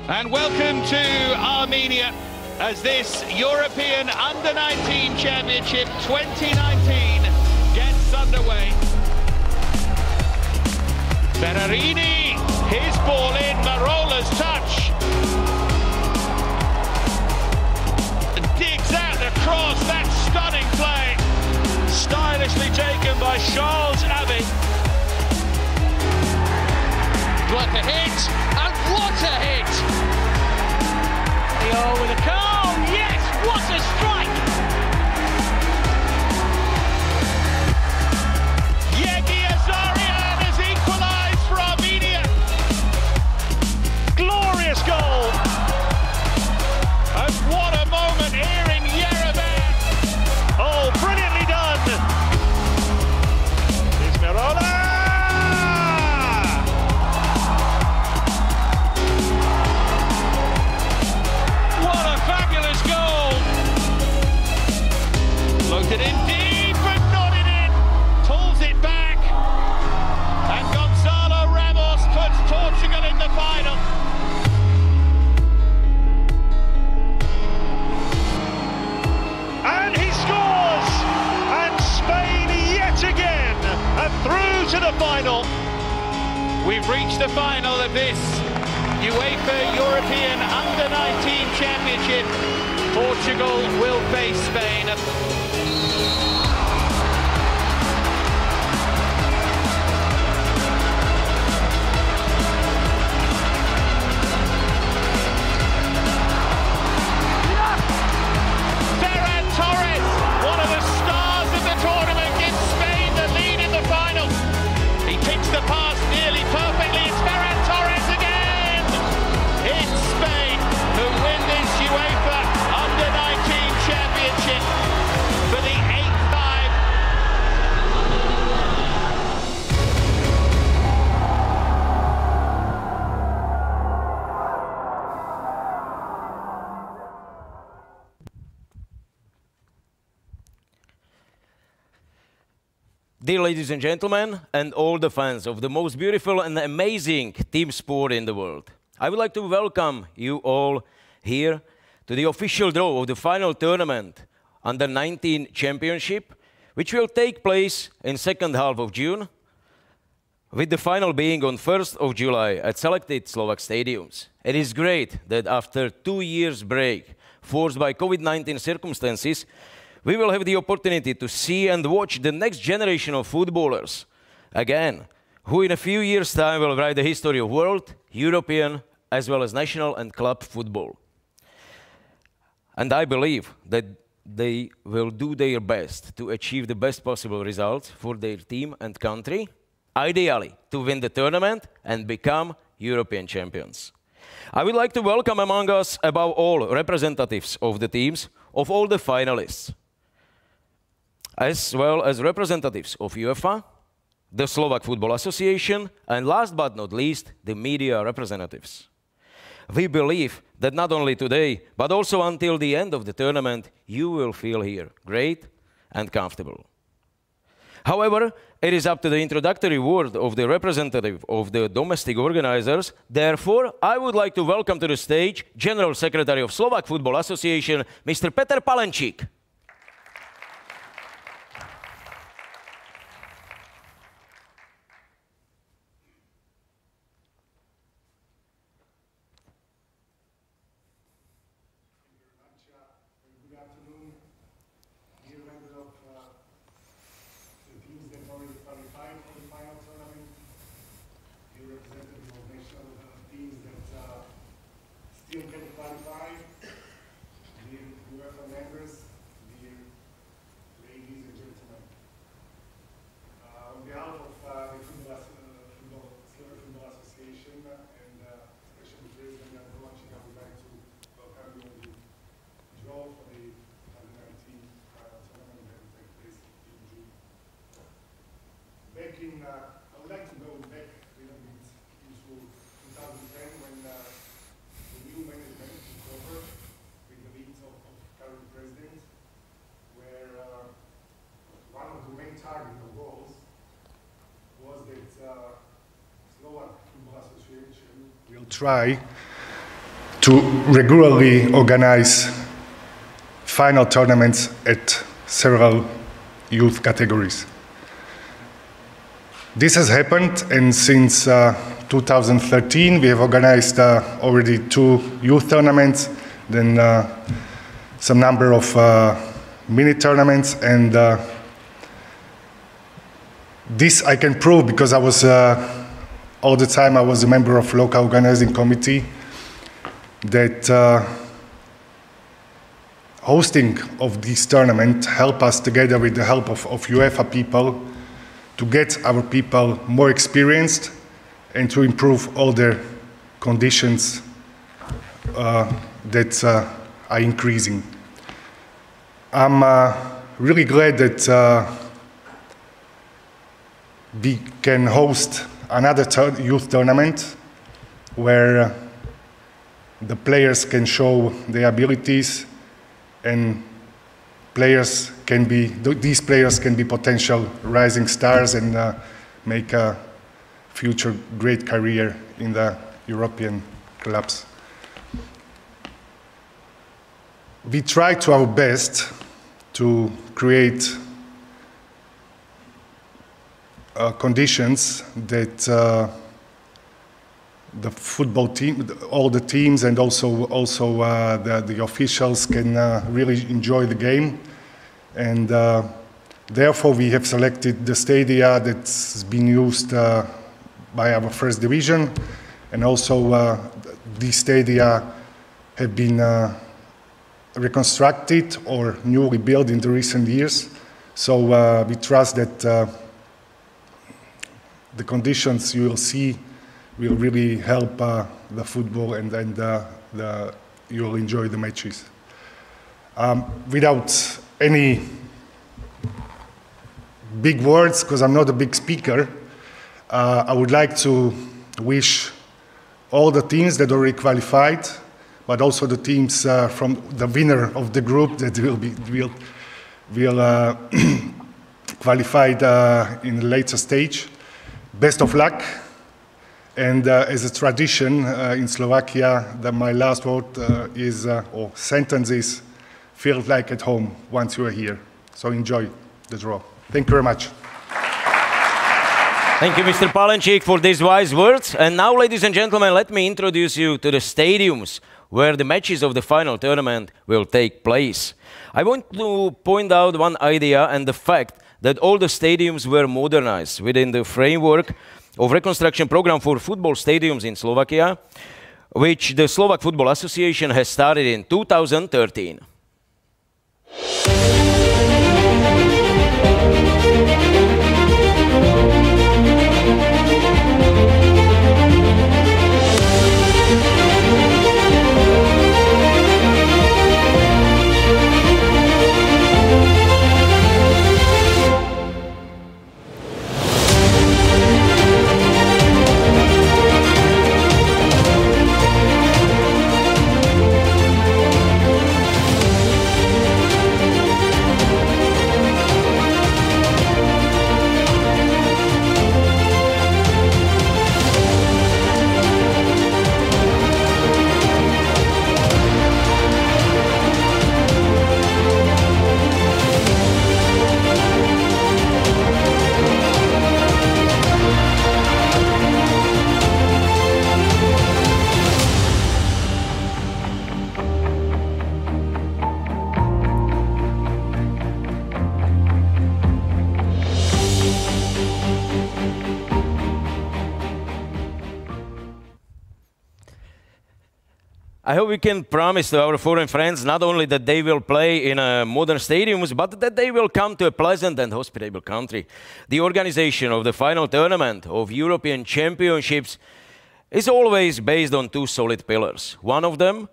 And welcome to Armenia as this European Under-19 Championship 2019 gets underway. Ferrarini, his ball in, Marola's touch. Digs out the cross, that stunning play. Stylishly taken by Charles Abbey. What a hit, and what a hit! Theo with a goal, yes, what a strike! Yegi Azarian has equalised for Armenia. Glorious goal! And what a moment here in Yerevan! Oh, brilliantly done! Here's Marola! Floated in deep and nodded in, pulls it back, and Gonzalo Ramos puts Portugal in the final. And he scores, and Spain yet again are through to the final. We've reached the final of this UEFA European Under-19 Championship. Portugal will face Spain. The pass nearly perfectly. It's Ferran Torres again. It's Spain who win this UEFA Under-19 Championship for the 8th time. Dear ladies and gentlemen, and all the fans of the most beautiful and amazing team sport in the world, I would like to welcome you all here to the official draw of the final tournament Under-19 Championship, which will take place in second half of June, with the final being on 1st of July at selected Slovak stadiums. It is great that after 2 years break, forced by COVID-19 circumstances, we will have the opportunity to see and watch the next generation of footballers, again, who in a few years' time will write the history of world, European, as well as national and club football. And I believe that they will do their best to achieve the best possible results for their team and country, ideally to win the tournament and become European champions. I would like to welcome among us, above all, representatives of the teams of all the finalists, as well as representatives of UEFA, the Slovak Football Association, and last but not least, the media representatives. We believe that not only today, but also until the end of the tournament, you will feel here great and comfortable. However, it is up to the introductory word of the representative of the domestic organizers. Therefore, I would like to welcome to the stage General Secretary of Slovak Football Association, Mr. Peter Palenčík. I would like to go back a little bit into 2010 when the new management took over with the lead of current president, where one of the main targets or goals was that Slovak Football Association will try to regularly organize final tournaments at several youth categories. This has happened, and since 2013 we have organized already 2 youth tournaments, then some number of mini tournaments, and this I can prove because I was all the time I was a member of local organizing committee, that hosting of this tournament help us, together with the help of UEFA people, to get our people more experienced and to improve all their conditions that are increasing. I'm really glad that we can host another youth tournament where the players can show their abilities, and these players can be potential rising stars and make a future great career in the European clubs. We try to our best to create conditions that the football team, all the teams, and also the officials can really enjoy the game. And therefore we have selected the stadia that's been used by our first division, and also these stadia have been reconstructed or newly built in the recent years. So we trust that the conditions you will see will really help the football, and you will enjoy the matches. Without any big words, because I'm not a big speaker, I would like to wish all the teams that already qualified, but also the teams from the winner of the group that will qualified in the later stage. Best of luck. And as a tradition in Slovakia, my last word or sentence is, feel like at home once you are here. So enjoy the draw. Thank you very much. Thank you, Mr. Palenčík, for these wise words. And now, ladies and gentlemen, let me introduce you to the stadiums where the matches of the final tournament will take place. I want to point out one idea and the fact that all the stadiums were modernized within the framework of reconstruction program for football stadiums in Slovakia, which the Slovak Football Association has started in 2013. I hope we can promise to our foreign friends not only that they will play in modern stadiums, but that they will come to a pleasant and hospitable country. The organization of the final tournament of European Championships is always based on 2 solid pillars. One of them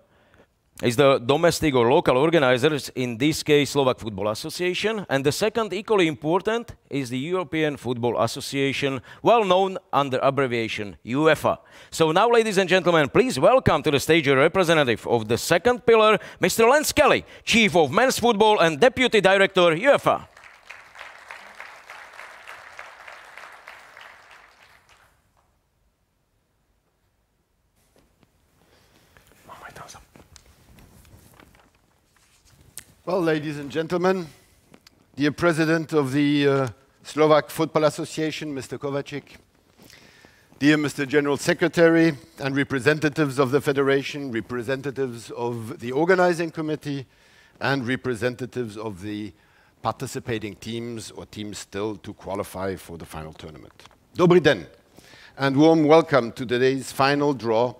is the domestic or local organizers, in this case Slovak Football Association, and the second, equally important, is the European Football Association, well known under abbreviation UEFA. So now, ladies and gentlemen, please welcome to the stage a representative of the second pillar, Mr. Lance Kelly, Chief of Men's Football and Deputy Director, UEFA. Well, ladies and gentlemen, dear President of the Slovak Football Association, Mr. Kovacic, dear Mr. General Secretary and representatives of the Federation, representatives of the organizing committee, and representatives of the participating teams or teams still to qualify for the final tournament. Dobry den, and warm welcome to today's final draw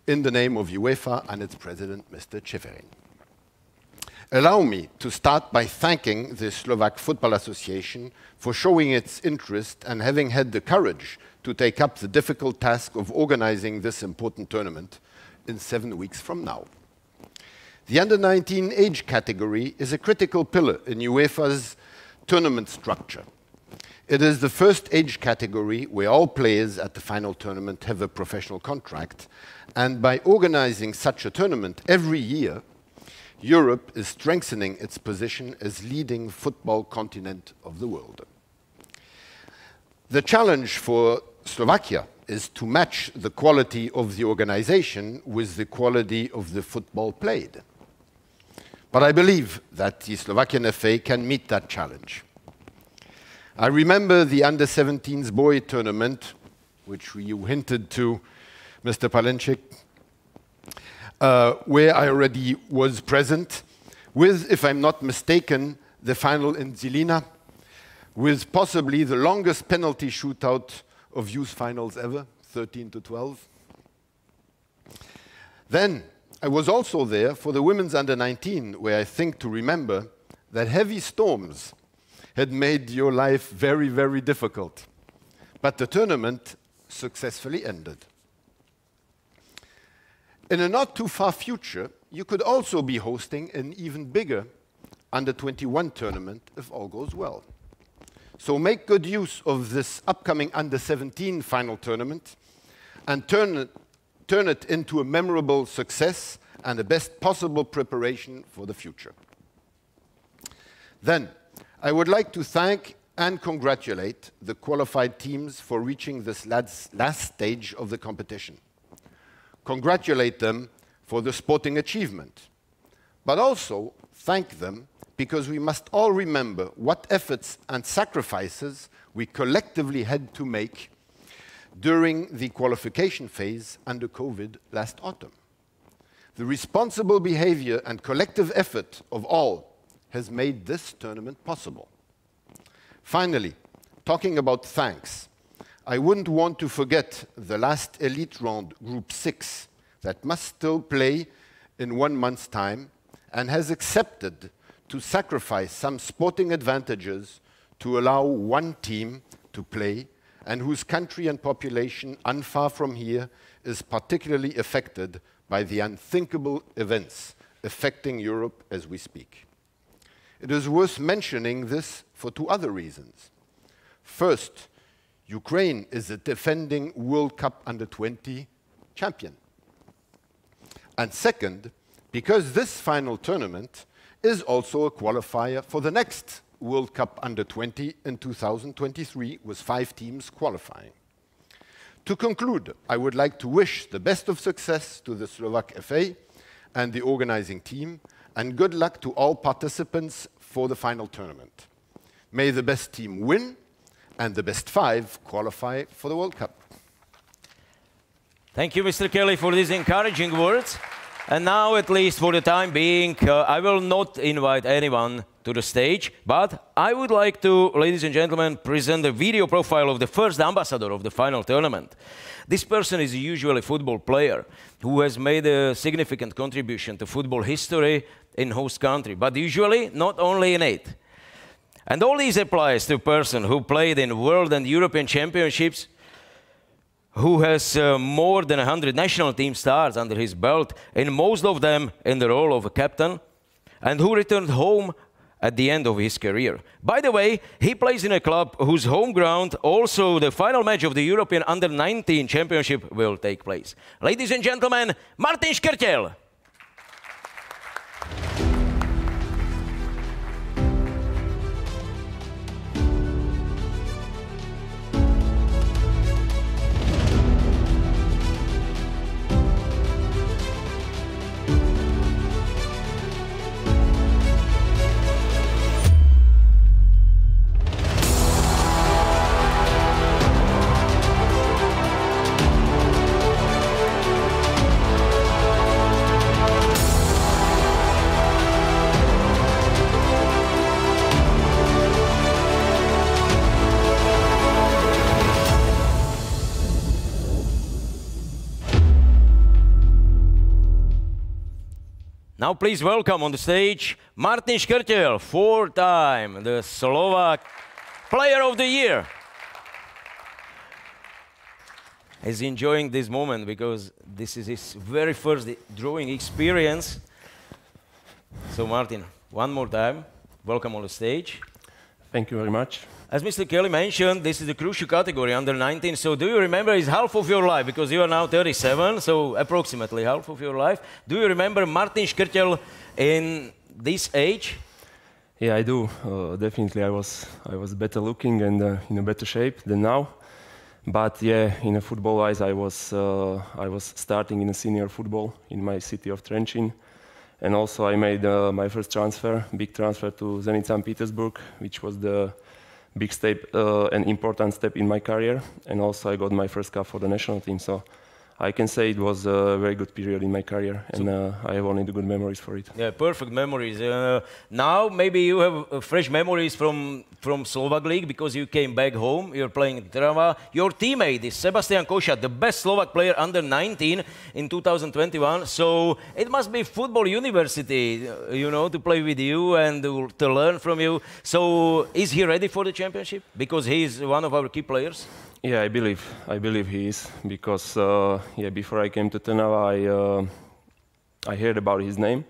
in the name of UEFA and its president, Mr. Čeferin. Allow me to start by thanking the Slovak Football Association for showing its interest and having had the courage to take up the difficult task of organizing this important tournament in 7 weeks from now. The under-19 age category is a critical pillar in UEFA's tournament structure. It is the first age category where all players at the final tournament have a professional contract, and by organizing such a tournament every year, Europe is strengthening its position as leading football continent of the world. The challenge for Slovakia is to match the quality of the organization with the quality of the football played. But I believe that the Slovakian FA can meet that challenge. I remember the under-17s boy tournament, which you hinted to, Mr. Palencic, where I already was present, with, if I'm not mistaken, the final in Žilina, with possibly the longest penalty shootout of youth finals ever, 13-12. Then I was also there for the women's under-19, where I think to remember that heavy storms had made your life very, very difficult. But the tournament successfully ended. In a not too far future, you could also be hosting an even bigger under-21 tournament if all goes well. So make good use of this upcoming under-17 final tournament and turn it into a memorable success and the best possible preparation for the future. Then, I would like to thank and congratulate the qualified teams for reaching this last stage of the competition. Congratulate them for the sporting achievement, but also thank them because we must all remember what efforts and sacrifices we collectively had to make during the qualification phase under COVID last autumn. The responsible behavior and collective effort of all has made this tournament possible. Finally, talking about thanks, I wouldn't want to forget the last elite round, Group 6, that must still play in 1 month's time and has accepted to sacrifice some sporting advantages to allow one team to play and whose country and population, unfar from here, is particularly affected by the unthinkable events affecting Europe as we speak. It is worth mentioning this for 2 other reasons. First, Ukraine is a defending World Cup under-20 champion. And second, because this final tournament is also a qualifier for the next World Cup under-20 in 2023, with 5 teams qualifying. To conclude, I would like to wish the best of success to the Slovak FA and the organizing team, and good luck to all participants for the final tournament. May the best team win, and the best 5 qualify for the World Cup. Thank you, Mr. Kelly, for these encouraging words. And now, at least for the time being, I will not invite anyone to the stage, but I would like to, ladies and gentlemen, present a video profile of the first ambassador of the final tournament. This person is usually a football player who has made a significant contribution to football history in host country, but usually not only in it. And all this applies to a person who played in World and European Championships, who has more than 100 national team stars under his belt, and most of them in the role of a captain, and who returned home at the end of his career. By the way, he plays in a club whose home ground also the final match of the European Under-19 Championship will take place. Ladies and gentlemen, Martin Škrtel. Now please welcome on the stage Martin Škrtel, four-time the Slovak Player of the Year. He's enjoying this moment because this is his very first drawing experience. So Martin, one more time, welcome on the stage. Thank you very much. As Mr. Kelly mentioned, this is a crucial category, under 19. So do you remember, it's half of your life, because you are now 37, so approximately half of your life. Do you remember Martin Škrtel in this age? Yeah, I do. Definitely, I was better looking and in a better shape than now. But yeah, in a football-wise, I was starting in a senior football in my city of Trenčín. And also I made my first transfer, big transfer to Zenit St. Petersburg, which was the big step, an important step in my career. And also I got my first cap for the national team. So I can say it was a very good period in my career, and I have only the good memories for it. Yeah, perfect memories. Now maybe you have fresh memories from Slovak League because you came back home. You're playing in Trnava. Your teammate is Sebastian Košat, the best Slovak player under 19 in 2021. So it must be football university, you know, to play with you and to learn from you. So is he ready for the championship? Because he is one of our key players. Yeah, I believe he is, because yeah, before I came to Trnava, I heard about his name,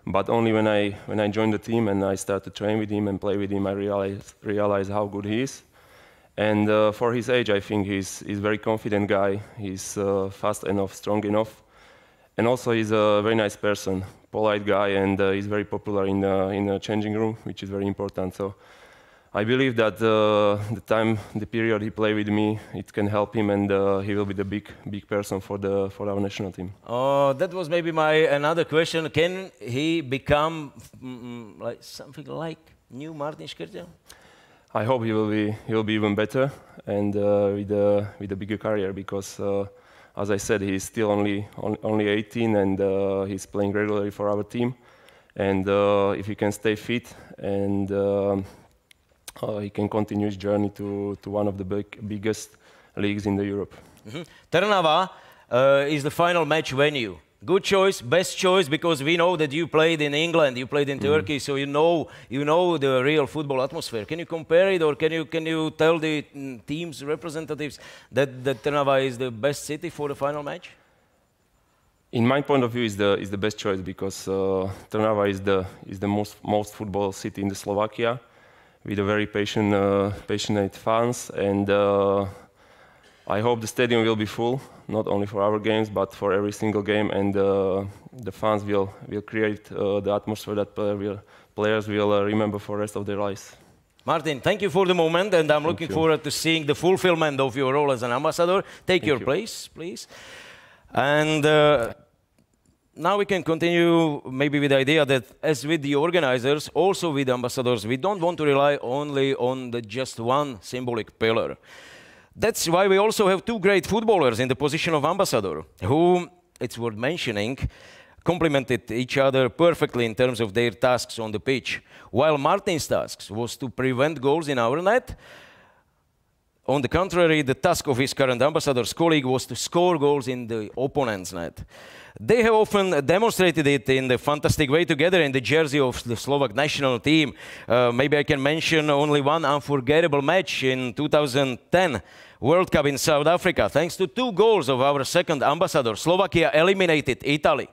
but only when I joined the team and I started to train with him and play with him, I realized how good he is. And for his age, I think he's a very confident guy. He's fast enough, strong enough, and also he's a very nice person, polite guy, and he's very popular in the changing room, which is very important. So I believe that the period he played with me, it can help him, and he will be the big person for our national team. That was maybe another question. Can he become like something like new Martin Škrtel? I hope he will be even better and with a bigger career, because as I said, he's still only 18, and he's playing regularly for our team. And if he can stay fit and he can continue his journey to one of the biggest leagues in Europe. Mm-hmm. Trnava is the final match venue. Good choice, best choice, because we know that you played in England, you played in Turkey, so you know the real football atmosphere. Can you compare it, or can you tell the team's representatives that Trnava is the best city for the final match? In my point of view, is the best choice, because Trnava is the most football city in Slovakia, with a very passionate fans, and I hope the stadium will be full, not only for our games, but for every single game, and the fans will create the atmosphere that players will remember for the rest of their lives. Martin, thank you for the moment, and I'm looking forward to seeing the fulfillment of your role as an ambassador. Take your place, please. And now we can continue maybe with the idea that, as with the organizers, also with ambassadors, we don't want to rely only on just one symbolic pillar. That's why we also have two great footballers in the position of ambassador, who, it's worth mentioning, complemented each other perfectly in terms of their tasks on the pitch. While Martin's task was to prevent goals in our net, on the contrary, the task of his current ambassador's colleague was to score goals in the opponent's net. They have often demonstrated it in a fantastic way together in the jersey of the Slovak national team. Maybe I can mention only one unforgettable match in 2010 World Cup in South Africa. Thanks to two goals of our second ambassador, Slovakia eliminated Italy,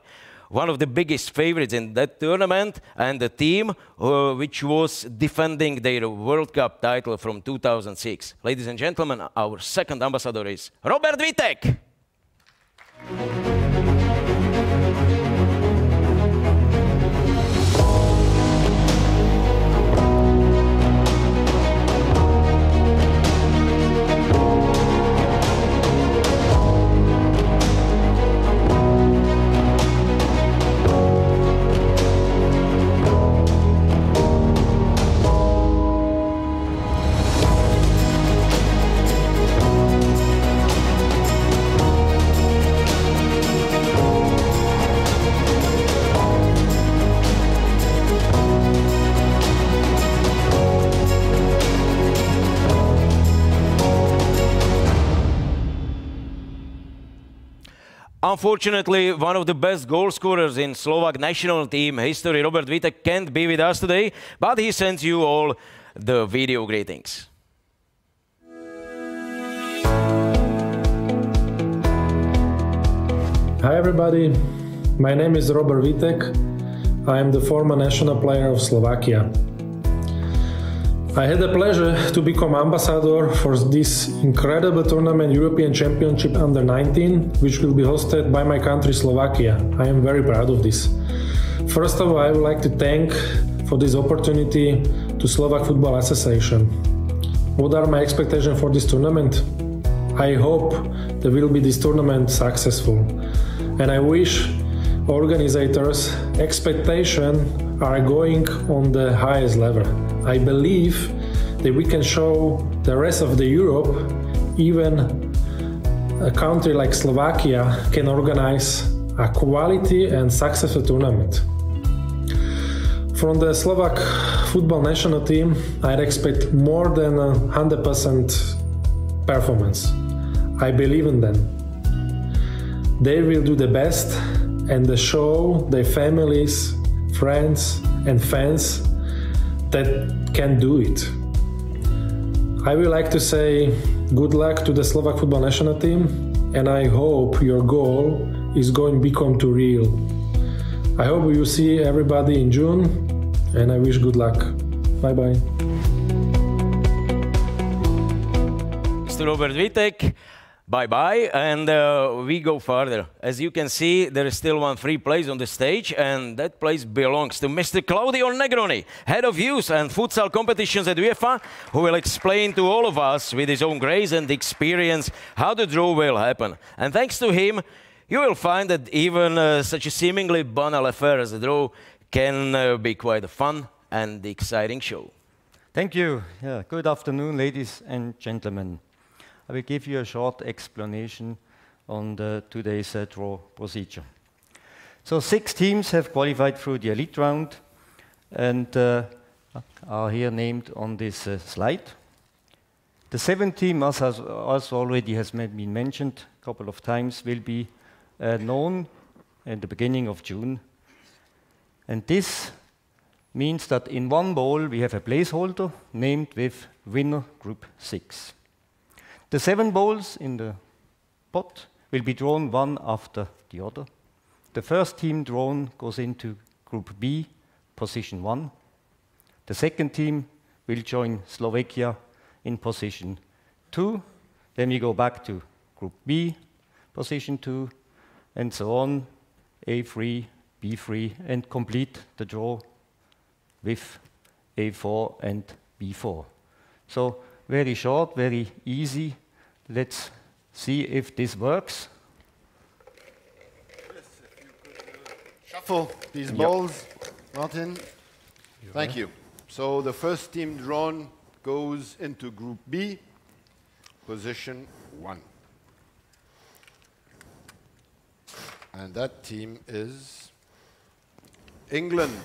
one of the biggest favorites in that tournament, and the team which was defending their World Cup title from 2006. Ladies and gentlemen, our second ambassador is Robert Vitek. Unfortunately, one of the best goal scorers in Slovak national team history, Robert Vitek, can't be with us today, but he sends you all the video greetings. Hi everybody, my name is Robert Vitek. I am the former national player of Slovakia. I had the pleasure to become ambassador for this incredible tournament, European Championship Under 19, which will be hosted by my country Slovakia. I am very proud of this. First of all, I would like to thank for this opportunity to Slovak Football Association. What are my expectations for this tournament? I hope that will be this tournament successful. And I wish organizers' expectations are going on the highest level. I believe that we can show the rest of the Europe, even a country like Slovakia can organize a quality and successful tournament. From the Slovak football national team, I'd expect more than 100% performance. I believe in them. They will do the best and show their families, friends and fans that can do it. I would like to say good luck to the Slovak football national team, and I hope your goal is going to become too real. I hope we will see everybody in June, and I wish good luck. Bye bye. Mr. Robert Vitek, bye-bye, and we go further. As you can see, there is still one free place on the stage, and that place belongs to Mr. Claudio Negroni, head of youth and futsal competitions at UEFA, who will explain to all of us with his own grace and experience how the draw will happen. And thanks to him, you will find that even such a seemingly banal affair as a draw can be quite a fun and exciting show. Thank you. Yeah, good afternoon, ladies and gentlemen. I will give you a short explanation on today's draw procedure. So 6 teams have qualified through the elite round and are here named on this slide. The 7th team, as already has been mentioned a couple of times, will be known at the beginning of June. And this means that in one bowl we have a placeholder named with winner group 6. The 7 bowls in the pot will be drawn one after the other. The first team drawn goes into Group B, position 1. The second team will join Slovakia in position 2. Then we go back to Group B, position 2, and so on, A3, B3, and complete the draw with A4 and B4. So very short, very easy. Let's see if this works. Yes, if you could shuffle these balls, Martin. Thank you. So the first team drawn goes into Group B, position 1. And that team is England.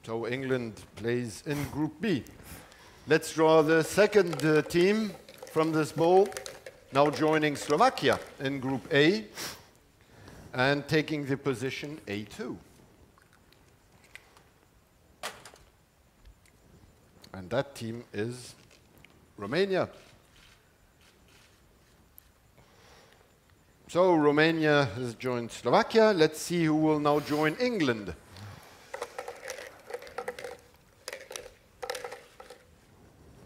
So England plays in Group B. Let's draw the second team from this bowl, now joining Slovakia in Group A and taking the position A2. And that team is Romania. So Romania has joined Slovakia. Let's see who will now join England.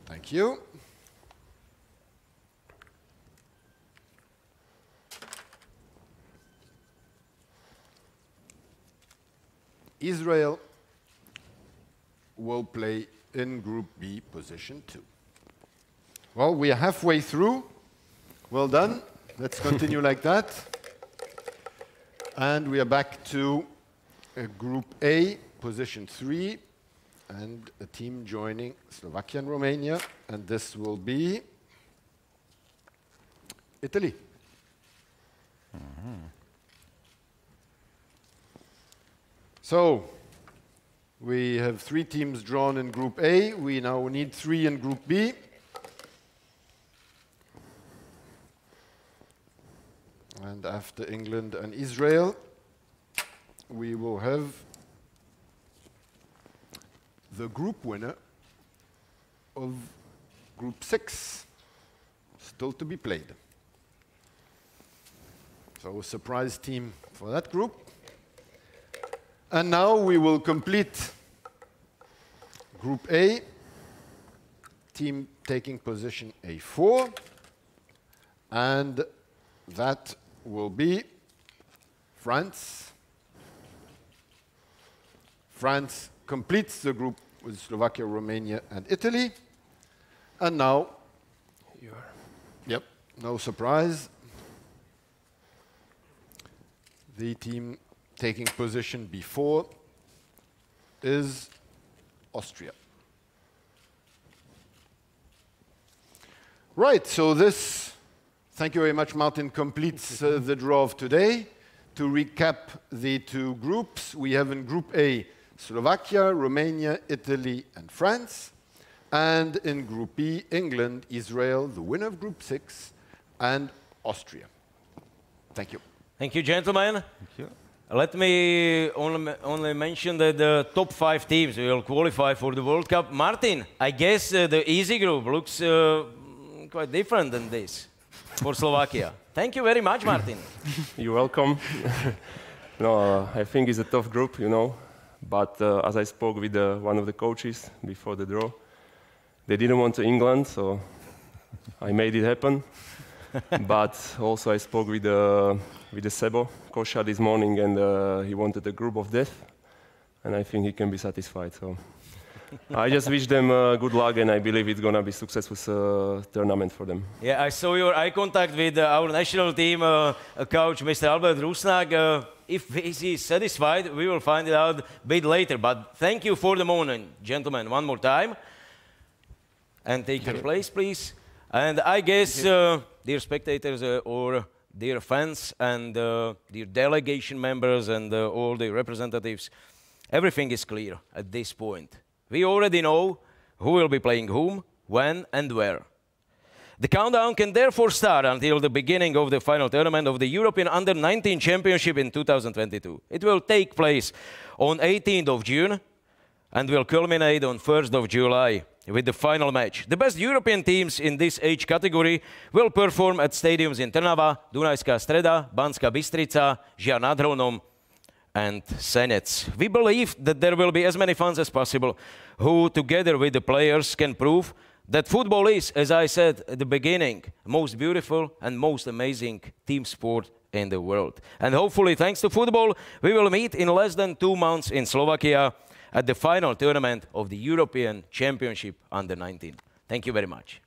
Thank you. Israel will play in Group B, position 2. Well, we are halfway through. Well done. Let's continue like that. And we are back to Group A, position 3, and a team joining Slovakia and Romania, and this will be Italy. So we have 3 teams drawn in Group A. We now need 3 in Group B. And after England and Israel, we will have the group winner of Group 6, still to be played. So a surprise team for that group. And now we will complete Group A, team taking position A4, and that will be France. France completes the group with Slovakia, Romania, and Italy. And now, yep, no surprise, the team taking position B4 is Austria. Right, so this, thank you very much, Martin, completes the draw of today. To recap the two groups, we have in Group A, Slovakia, Romania, Italy, and France. And in Group B, England, Israel, the winner of Group 6, and Austria. Thank you. Thank you, gentlemen. Thank you. Let me only mention that the top 5 teams will qualify for the World Cup. Martin, I guess the easy group looks quite different than this for Slovakia. Thank you very much, Martin. You're welcome. No, I think it's a tough group, you know. But as I spoke with one of the coaches before the draw, they didn't want to England, so I made it happen. But also I spoke with the Sebo Kosha this morning, and he wanted a group of death, and I think he can be satisfied. So I just wish them good luck, and I believe it's gonna be a successful tournament for them. Yeah, I saw your eye contact with our national team coach, Mr. Albert Rusnak. If he's satisfied, we will find it out a bit later. But thank you for the moment, gentlemen, one more time. And take your place, please. And I guess, dear spectators or dear fans and dear delegation members and all the representatives, everything is clear at this point. We already know who will be playing whom, when, and where. The countdown can therefore start until the beginning of the final tournament of the European Under-19 Championship in 2022. It will take place on 18th of June and will culminate on 1st of July. With the final match. The best European teams in this age category will perform at stadiums in Trnava, Dunajská Streda, Banská Bystrica, Žiar nad Hronom, and Senec. We believe that there will be as many fans as possible who, together with the players, can prove that football is, as I said at the beginning, most beautiful and most amazing team sport in the world. And hopefully, thanks to football, we will meet in less than 2 months in Slovakia at the final tournament of the European Championship Under-19. Thank you very much.